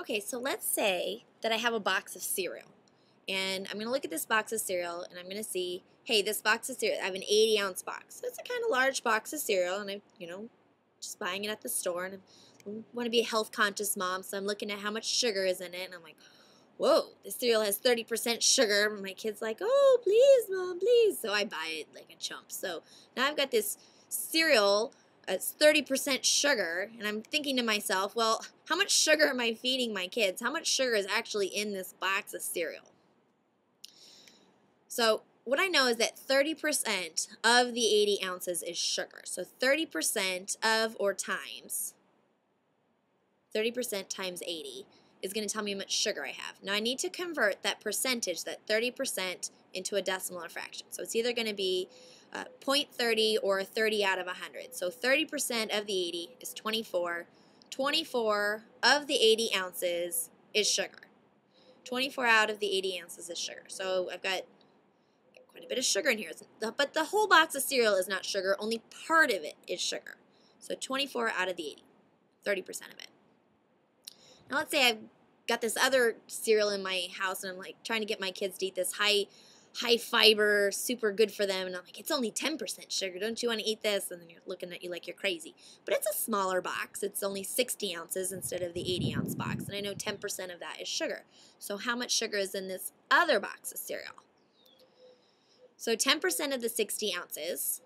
Okay, so let's say that I have a box of cereal. And I'm going to look at this box of cereal and I'm going to see, hey, this box of cereal, I have an 80-ounce box. So it's a kind of large box of cereal, and I'm, just buying it at the store. And I want to be a health-conscious mom, so I'm looking at how much sugar is in it. And I'm like, whoa, this cereal has 30% sugar. And my kid's like, oh, please, Mom, please. So I buy it like a chump. So now I've got this cereal. It's 30% sugar, and I'm thinking to myself, well, how much sugar am I feeding my kids? How much sugar is actually in this box of cereal? So what I know is that 30% of the 80 ounces is sugar. So 30% of, or times, 30% times 80 is going to tell me how much sugar I have. Now I need to convert that percentage, that 30%, into a decimal or fraction. So it's either going to be 0.30 or 30 out of 100. So 30% of the 80 is 24. 24 of the 80 ounces is sugar. 24 out of the 80 ounces is sugar. So I've got quite a bit of sugar in here. But the whole box of cereal is not sugar. Only part of it is sugar. So 24 out of the 80, 30% of it. Now let's say I've got this other cereal in my house, and I'm like trying to get my kids to eat this high fiber, super good for them, and I'm like, it's only 10% sugar. Don't you want to eat this? And then you're looking at you like you're crazy. But it's a smaller box. It's only 60 ounces instead of the 80-ounce box, and I know 10% of that is sugar. So how much sugar is in this other box of cereal? So 10% of the 60 ounces,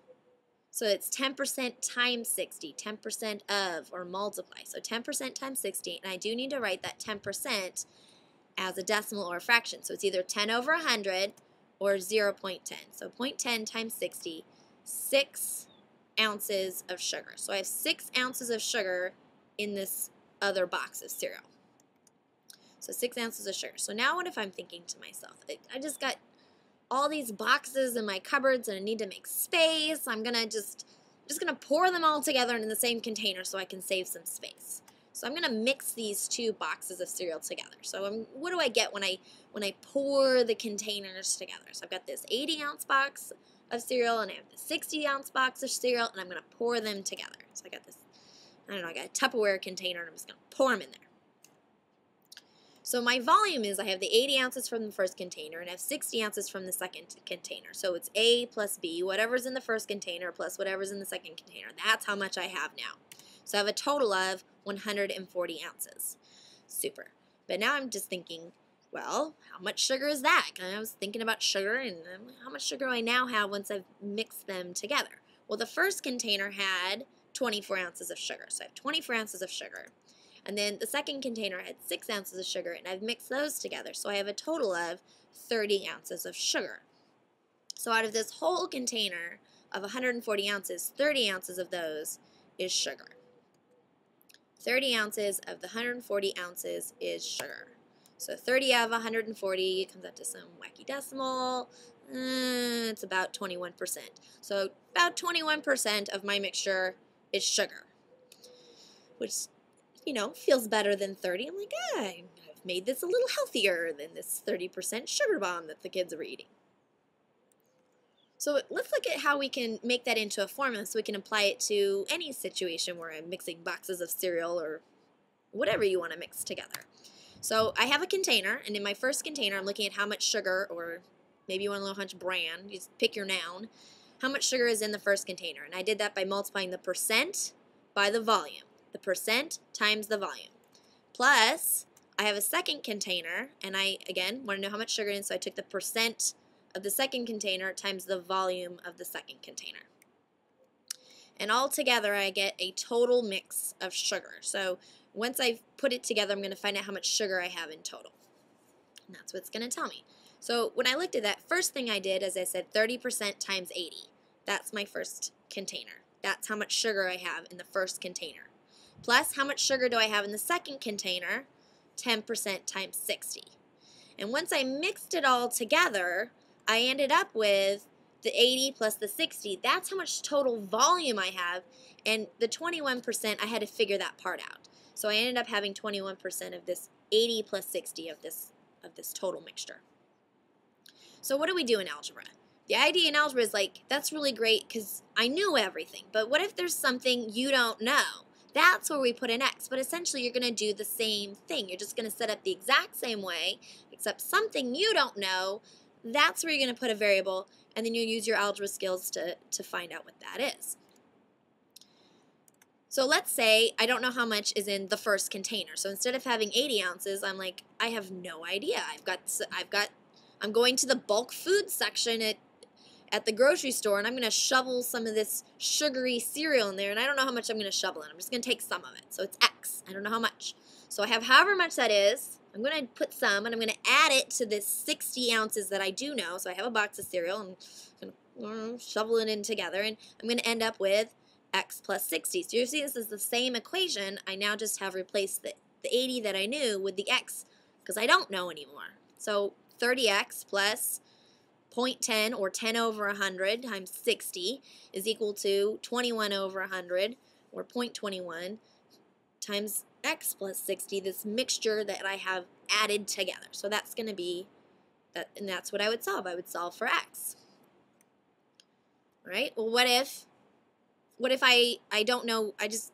so it's 10% times 60, 10% of, or multiply. So 10% times 60, and I do need to write that 10% as a decimal or a fraction. So it's either 10 over 100 or 0.10. So 0.10 times 60, 6 ounces of sugar. So I have 6 ounces of sugar in this other box of cereal. So 6 ounces of sugar. So now what if I'm thinking to myself, I just got all these boxes in my cupboards and I need to make space. I'm just gonna pour them all together in the same container so I can save some space. So I'm gonna mix these two boxes of cereal together. So what do I get when I pour the containers together? So I've got this 80-ounce box of cereal and I have the 60-ounce box of cereal, and I'm gonna pour them together. So I got this, I got a Tupperware container, and I'm just gonna pour them in there. So my volume is, I have the 80 ounces from the first container and I have 60 ounces from the second container. So it's A plus B, whatever's in the first container plus whatever's in the second container. That's how much I have now. So I have a total of 140 ounces. Super. But now I'm just thinking, well, how much sugar is that? And I was thinking about sugar, and how much sugar do I now have once I've mixed them together? Well, the first container had 24 ounces of sugar. So I have 24 ounces of sugar. And then the second container had 6 ounces of sugar, and I've mixed those together. So I have a total of 30 ounces of sugar. So out of this whole container of 140 ounces, 30 ounces of those is sugar. 30 ounces of the 140 ounces is sugar. So 30 out of 140 comes out to some wacky decimal. It's about 21%. So about 21% of my mixture is sugar, which feels better than 30. I'm like, I've made this a little healthier than this 30% sugar bomb that the kids are eating. So let's look at how we can make that into a formula so we can apply it to any situation where I'm mixing boxes of cereal or whatever you want to mix together. So I have a container, and in my first container I'm looking at how much sugar, or maybe you want to know how much brand, you just pick your noun, how much sugar is in the first container. And I did that by multiplying the percent by the volume. The percent times the volume. Plus, I have a second container, and I, again, want to know how much sugar in, so I took the percent of the second container times the volume of the second container. And all together, I get a total mix of sugar. So once I've put it together, I'm going to find out how much sugar I have in total. And that's what it's going to tell me. So when I looked at that, first thing I did, as I said, 30% times 80. That's my first container. That's how much sugar I have in the first container. Plus, how much sugar do I have in the second container? 10% times 60. And once I mixed it all together, I ended up with the 80 plus the 60. That's how much total volume I have. And the 21%, I had to figure that part out. So I ended up having 21% of this 80 plus 60 of this total mixture. So what do we do in algebra? The idea in algebra is like, that's really great because I knew everything. But what if there's something you don't know? that's where we put an x. But essentially, you're going to do the same thing. You're just going to set up the exact same way, except something you don't know, that's where you're going to put a variable, and then you use your algebra skills to find out what that is. So let's say I don't know how much is in the first container. So instead of having 80 ounces, I'm like, I have no idea. I'm going to the bulk food section at the grocery store, and I'm going to shovel some of this sugary cereal in there, and I don't know how much I'm going to shovel in. I'm just going to take some of it. So it's X. I don't know how much. So I have however much that is. I'm going to put some, and I'm going to add it to this 60 ounces that I do know. So I have a box of cereal, and I'm going to shovel it in together, and I'm going to end up with X plus 60. So you see this is the same equation. I now just have replaced the 80 that I knew with the X because I don't know anymore. So 30X plus 0.10 or 10 over 100 times 60 is equal to 21 over 100 or 0.21 times X plus 60, this mixture that I have added together. So that's going to be that, and that's what I would solve. I would solve for X. All right? Well, what if I don't know, I'm just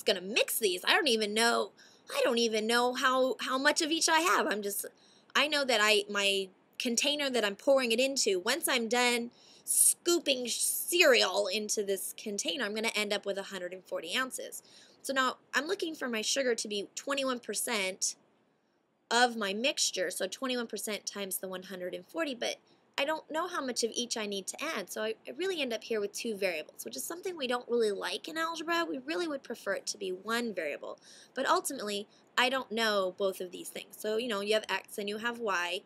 going to mix these. I don't even know how much of each I have. I know that my container that I'm pouring it into, once I'm done scooping cereal into this container, I'm going to end up with 140 ounces. So now I'm looking for my sugar to be 21% of my mixture, so 21% times the 140, but I don't know how much of each I need to add, so I really end up here with two variables, which is something we don't really like in algebra. We really would prefer it to be one variable, but ultimately, I don't know both of these things. So, you have X and you have Y,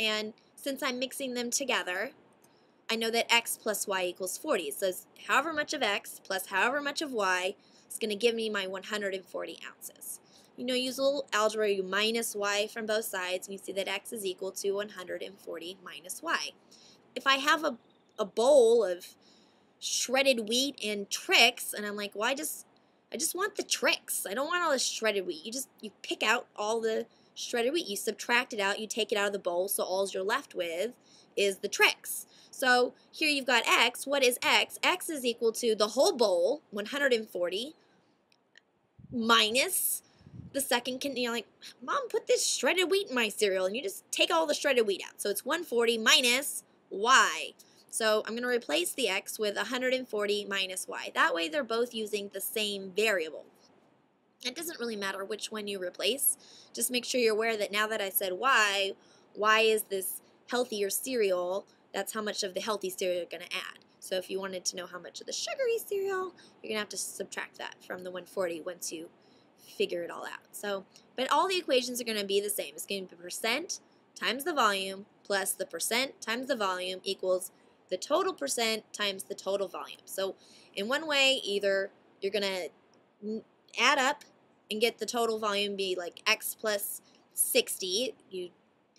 and since I'm mixing them together, I know that X plus Y equals 40. It says however much of X plus however much of Y is going to give me my 140 ounces. Use a little algebra, you minus Y from both sides, and you see that X is equal to 140 minus Y. If I have a bowl of shredded wheat and Trix, and I'm like, well, I just want the Trix. I don't want all the shredded wheat. You pick out all the shredded wheat. You subtract it out. You take it out of the bowl, so all you're left with is the Trix. So here you've got X. What is X? X is equal to the whole bowl, 140, minus the second, like, Mom, put this shredded wheat in my cereal, and you just take all the shredded wheat out. So it's 140 minus Y. So I'm going to replace the X with 140 minus Y. That way they're both using the same variable. It doesn't really matter which one you replace. Just make sure you're aware that now that I said Y is this healthier cereal. That's how much of the healthy cereal you're going to add. So if you wanted to know how much of the sugary cereal, you're going to have to subtract that from the 140 once you figure it all out. So, but all the equations are going to be the same. It's going to be percent times the volume plus the percent times the volume equals the total percent times the total volume. So in one way, either you're going to add up and get the total volume be like X plus 60. You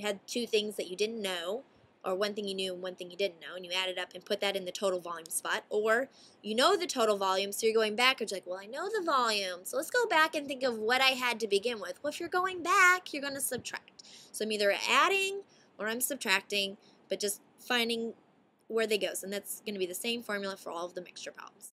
had two things that you didn't know, or one thing you knew and one thing you didn't know, and you add it up and put that in the total volume spot. Or you know the total volume, so you're going backwards, like, well, I know the volume, so let's go back and think of what I had to begin with. Well, if you're going back, you're going to subtract. So I'm either adding or I'm subtracting, but just finding where they go. And that's going to be the same formula for all of the mixture problems.